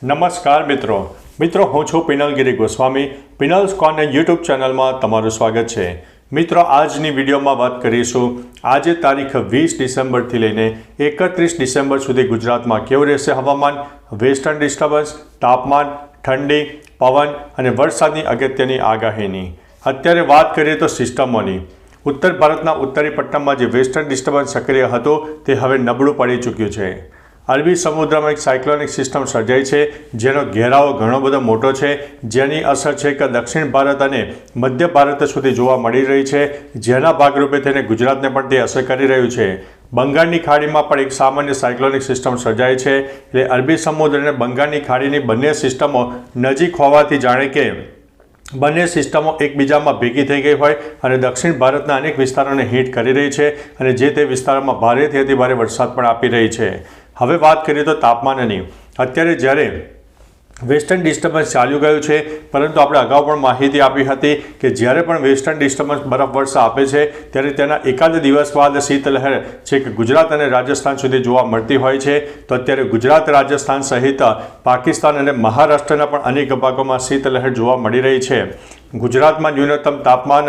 નમસ્કાર મિત્રો હું છું પિનલગીરી ગોસ્વામી। પિનલ્સ કોર્નર યુટ્યુબ ચેનલમાં તમારું સ્વાગત છે। મિત્રો આજની વિડીયોમાં વાત કરીશું આજે તારીખ 20 ડિસેમ્બરથી લઈને 31 ડિસેમ્બર સુધી ગુજરાતમાં કેવું રહેશે હવામાન, વેસ્ટર્ન ડિસ્ટર્બન્સ, તાપમાન, ઠંડી, પવન અને વરસાદની અગત્યની આગાહીની। અત્યારે વાત કરીએ તો સિસ્ટમોની। ઉત્તર ભારતના ઉત્તરી પટ્ટામાં જે વેસ્ટર્ન ડિસ્ટર્બન્સ સક્રિય હતું તે હવે નબળું પડી ચૂક્યું છે। અરબી સમુદ્રમાં એક સાયક્લોનિક સિસ્ટમ સર્જાઈ છે જેનો ઘેરાવો ઘણો બધો મોટો છે, જેની અસર છે કે દક્ષિણ ભારત અને મધ્ય ભારત સુધી જોવા મળી રહી છે, જેના ભાગરૂપે તેને ગુજરાતને પણ તે અસર કરી રહ્યું છે। બંગાળની ખાડીમાં પણ એક સામાન્ય સાયક્લોનિક સિસ્ટમ સર્જાઈ છે, એટલે અરબી સમુદ્ર અને બંગાળની ખાડીની બંને સિસ્ટમો નજીક હોવાથી જાણે કે બંને સિસ્ટમો એકબીજામાં ભેગી થઈ ગઈ હોય અને દક્ષિણ ભારતના અનેક વિસ્તારોને હિટ કરી રહી છે અને જે તે વિસ્તારોમાં ભારેથી અતિ ભારે વરસાદ પણ આપી રહી છે। હવે વાત કરીએ તો તાપમાનની। અત્યારે જ્યારે વેસ્ટર્ન ડિસ્ટર્બન્સ ચાલ્યું ગયું છે, પરંતુ આપણે અગાઉ પણ માહિતી આપી હતી કે જ્યારે પણ વેસ્ટર્ન ડિસ્ટર્બન્સ બરફવર્ષા આપે છે ત્યારે તેના એકાદ દિવસ બાદ શીતલહેર છે કે ગુજરાત અને રાજસ્થાન સુધી જોવા મળતી હોય છે। તો અત્યારે ગુજરાત, રાજસ્થાન સહિત પાકિસ્તાન અને મહારાષ્ટ્રના પણ અનેક ભાગોમાં શીતલહેર જોવા મળી રહી છે। ગુજરાતમાં ન્યૂનતમ તાપમાન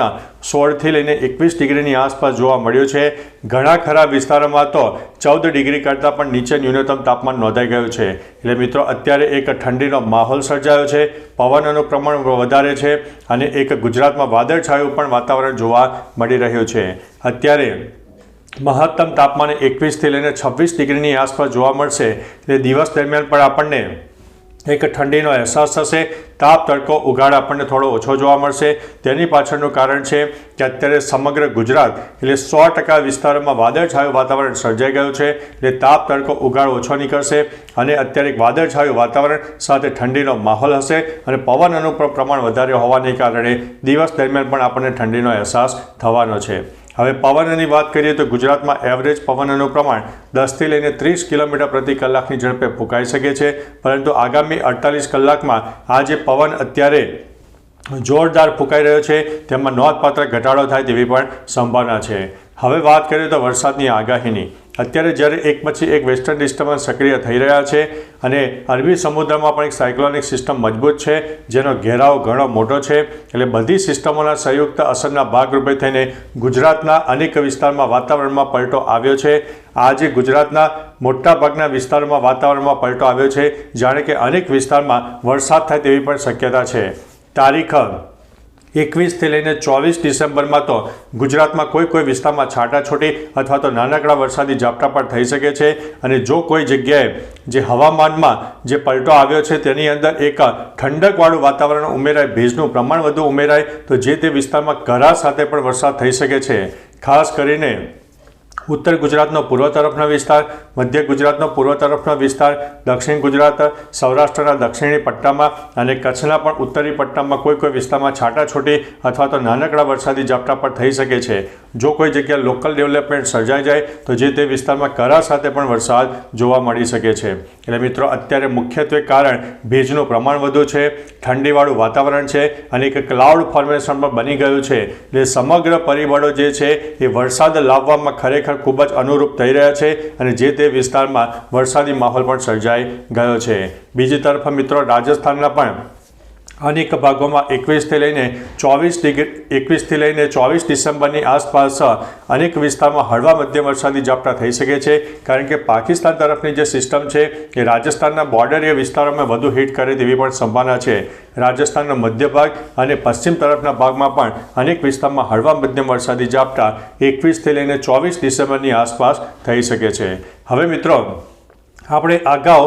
16થી લઈને 21 ડિગ્રીની આસપાસ જોવા મળ્યું છે। ઘણા ખરા વિસ્તારોમાં તો 14 ડિગ્રી કરતાં પણ નીચે ન્યૂનતમ તાપમાન નોંધાઈ ગયું છે। એટલે મિત્રો અત્યારે એક ઠંડીનો માહોલ સર્જાયો છે, પવનનું પ્રમાણ વધારે છે અને એક ગુજરાતમાં વાદળછાયું પણ વાતાવરણ જોવા મળી રહ્યું છે। અત્યારે મહત્તમ તાપમાન 21થી લઈને 26 ડિગ્રીની આસપાસ જોવા મળશે, એટલે દિવસ દરમિયાન પણ આપણને એક ઠંડીનો અહેસાસ થશે। તાપ, તડકો, ઉઘાડ આપણને થોડો ઓછો જોવા મળશે। તેની પાછળનું કારણ છે કે અત્યારે સમગ્ર ગુજરાત એટલે 100% વિસ્તારોમાં વાદળછાયું વાતાવરણ સર્જાઈ ગયું છે, એટલે તાપ, તડકો, ઉઘાડ ઓછો નીકળશે અને અત્યારે એક વાદળછાયું વાતાવરણ સાથે ઠંડીનો માહોલ હશે અને પવનનું પ્રમાણ વધારે હોવાને કારણે દિવસ દરમિયાન પણ આપણને ઠંડીનો અહેસાસ થવાનો છે। હવે પવનની વાત કરીએ તો ગુજરાતમાં એવરેજ પવનનું પ્રમાણ 10થી લઈને 30 કિલોમીટર પ્રતિ કલાકની ઝડપે ફૂંકાઈ શકે છે, પરંતુ આગામી 48 કલાકમાં આ જે પવન અત્યારે જોરદાર ફૂંકાઈ રહ્યો છે તેમાં નોંધપાત્ર ઘટાડો થાય તેવી પણ સંભાવના છે। હવે વાત કરીએ તો વરસાદની આગાહીની। અત્યારે જ્યારે એક પછી એક વેસ્ટર્ન ડિસ્ટર્બન્સ સક્રિય થઈ રહ્યા છે અને અરબી સમુદ્રમાં પણ એક સાયક્લોનિક સિસ્ટમ મજબૂત છે જેનો ઘેરાવો ઘણો મોટો છે, એટલે બધી સિસ્ટમોના સંયુક્ત અસરના ભાગરૂપે થઈને ગુજરાતના અનેક વિસ્તારમાં વાતાવરણમાં પલટો આવ્યો છે। આજે ગુજરાતના મોટાભાગના વિસ્તારોમાં વાતાવરણમાં પલટો આવ્યો છે, જાણે કે અનેક વિસ્તારમાં વરસાદ થાય તેવી પણ શક્યતા છે। તારીખ 21થી લઈને 24 ડિસેમ્બરમાં તો ગુજરાતમાં કોઈ વિસ્તારમાં છાંટાછૂટી અથવા તો નાનકડા વરસાદી ઝાપટા પણ થઈ શકે છે અને જો કોઈ જગ્યાએ જે હવામાનમાં જે પલટો આવ્યો છે તેની અંદર એક ઠંડકવાળું વાતાવરણ ઉમેરાય, ભેજનું પ્રમાણ વધુ ઉમેરાય તો જે તે વિસ્તારમાં કરા સાથે પણ વરસાદ થઈ શકે છે। ખાસ કરીને ઉત્તર ગુજરાતનો પૂર્વ તરફનો વિસ્તાર, મધ્ય ગુજરાતનો પૂર્વ તરફનો વિસ્તાર, દક્ષિણ ગુજરાત, સૌરાષ્ટ્રના દક્ષિણી પટ્ટામાં અને કચ્છના પણ ઉત્તરી પટ્ટામાં કોઈ વિસ્તારમાં છાંટાછૂટી અથવા તો નાનકડા વરસાદી ઝાપટા પણ થઈ શકે છે। જો કોઈ જગ્યાએ લોકલ ડેવલપમેન્ટ સર્જાઈ જાય તો જે તે વિસ્તારમાં કરા સાથે પણ વરસાદ જોવા મળી શકે છે। એટલે મિત્રો અત્યારે મુખ્યત્વે કારણ ભેજનું પ્રમાણ વધુ છે, ઠંડીવાળું વાતાવરણ છે અને એક ક્લાઉડ ફોર્મેશન પણ બની ગયું છે, એટલે સમગ્ર પરિબળો જે છે એ વરસાદ લાવવામાં ખરેખર ખૂબ જ અનુરૂપ થઈ રહ્યા છે અને જે તે વિસ્તારમાં વરસાદી માહોલ પણ સર્જાઈ ગયો છે। બીજી તરફ મિત્રો રાજસ્થાનના પણ અનેક ભાગોમાં 21થી લઈને 24 ડિસેમ્બરની આસપાસ અનેક વિસ્તારમાં હળવા મધ્યમ વરસાદી ઝાપટા થઈ શકે છે, કારણ કે પાકિસ્તાન તરફની જે સિસ્ટમ છે એ રાજસ્થાનના બોર્ડરીય વિસ્તારોમાં વધુ હિટ કરે તેવી પણ સંભાવના છે। રાજસ્થાનનો મધ્ય ભાગ અને પશ્ચિમ તરફના ભાગમાં પણ અનેક વિસ્તારમાં હળવા મધ્યમ વરસાદી ઝાપટા 21થી લઈને 24 ડિસેમ્બરની આસપાસ થઈ શકે છે। હવે મિત્રો આપણે અગાઉ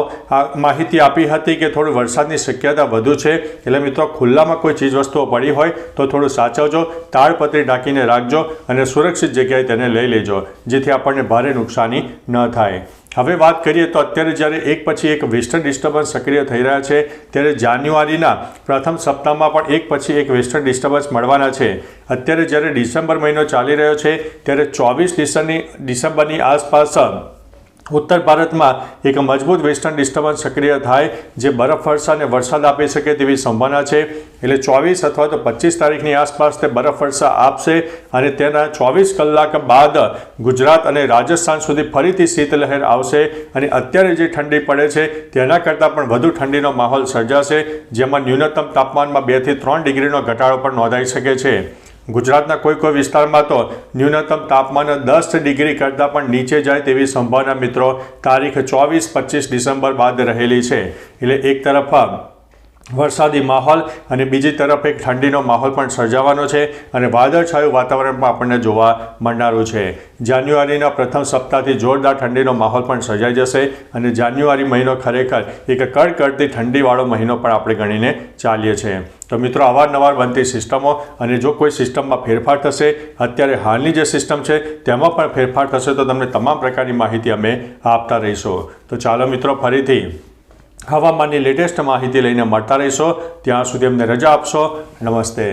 માહિતી આપી હતી કે થોડું વરસાદની શક્યતા વધુ છે, એટલે મિત્રો ખુલ્લામાં કોઈ ચીજવસ્તુઓ પડી હોય તો થોડું સાચવજો, તાડપત્રી ઢાંકીને રાખજો અને સુરક્ષિત જગ્યાએ તેને લઈ લેજો, જેથી આપણને ભારે નુકસાની ન થાય। હવે વાત કરીએ તો અત્યારે જ્યારે એક પછી એક વેસ્ટર્ન ડિસ્ટર્બન્સ સક્રિય થઈ રહ્યા છે ત્યારે જાન્યુઆરીના પ્રથમ સપ્તાહમાં પણ એક પછી એક વેસ્ટર્ન ડિસ્ટર્બન્સ મળવાના છે। અત્યારે જ્યારે ડિસેમ્બર મહિનો ચાલી રહ્યો છે ત્યારે 24 ડિસેમ્બરની આસપાસ ઉત્તર ભારતમાં એક મજબૂત વેસ્ટર્ન ડિસ્ટર્બન્સ સક્રિય થાય જે બરફવર્ષા અને વરસાદ આપી શકે તેવી સંભાવના છે. એટલે 24 અથવા તો 25 તારીખની આસપાસ તે બરફવર્ષા આપશે અને તેના 24 કલાક બાદ ગુજરાત અને રાજસ્થાન સુધી ફરીથી શીતલહેર આવશે અને અત્યારે જે ઠંડી પડે છે તેના કરતાં પણ વધુ ઠંડીનો માહોલ સર્જાશે, જેમાં ન્યૂનતમ તાપમાનમાં 2 થી 3 ડિગ્રીનો ઘટાડો પણ નોંધાઈ શકે છે. ગુજરાતના કોઈ વિસ્તારમાં તો ન્યૂનતમ તાપમાન 10 ડિગ્રી કરતાં પણ નીચે જાય તેવી સંભાવના મિત્રો તારીખ 24-25 ડિસેમ્બર બાદ રહેલી છે. એટલે એક તરફ વરસાદી માહોલ અને બીજી તરફ એક ઠંડીનો માહોલ પણ સર્જાવાનો છે અને વાદળછાયું વાતાવરણ પણ આપણને જોવા મળનારું છે. જાન્યુઆરીના પ્રથમ સપ્તાહથી જોરદાર ઠંડીનો માહોલ પણ સર્જાઈ જશે અને જાન્યુઆરી મહિનો ખરેખર એક કડકડતી ઠંડીવાળો મહિનો પણ આપણે ગણીને ચાલીએ છીએ. તો મિત્રો અવારનવાર બનતી સિસ્ટમો અને જો કોઈ સિસ્ટમમાં ફેરફાર થશે, અત્યારે હાલની જે સિસ્ટમ છે તેમાં પણ ફેરફાર થશે તો તમને તમામ પ્રકારની માહિતી અમે આપતા રહીશું. તો ચાલો મિત્રો ફરીથી હવામાનની લેટેસ્ટ માહિતી લઈને મળતા રહીશો. ત્યાં સુધી અમને રજા આપશો. નમસ્તે.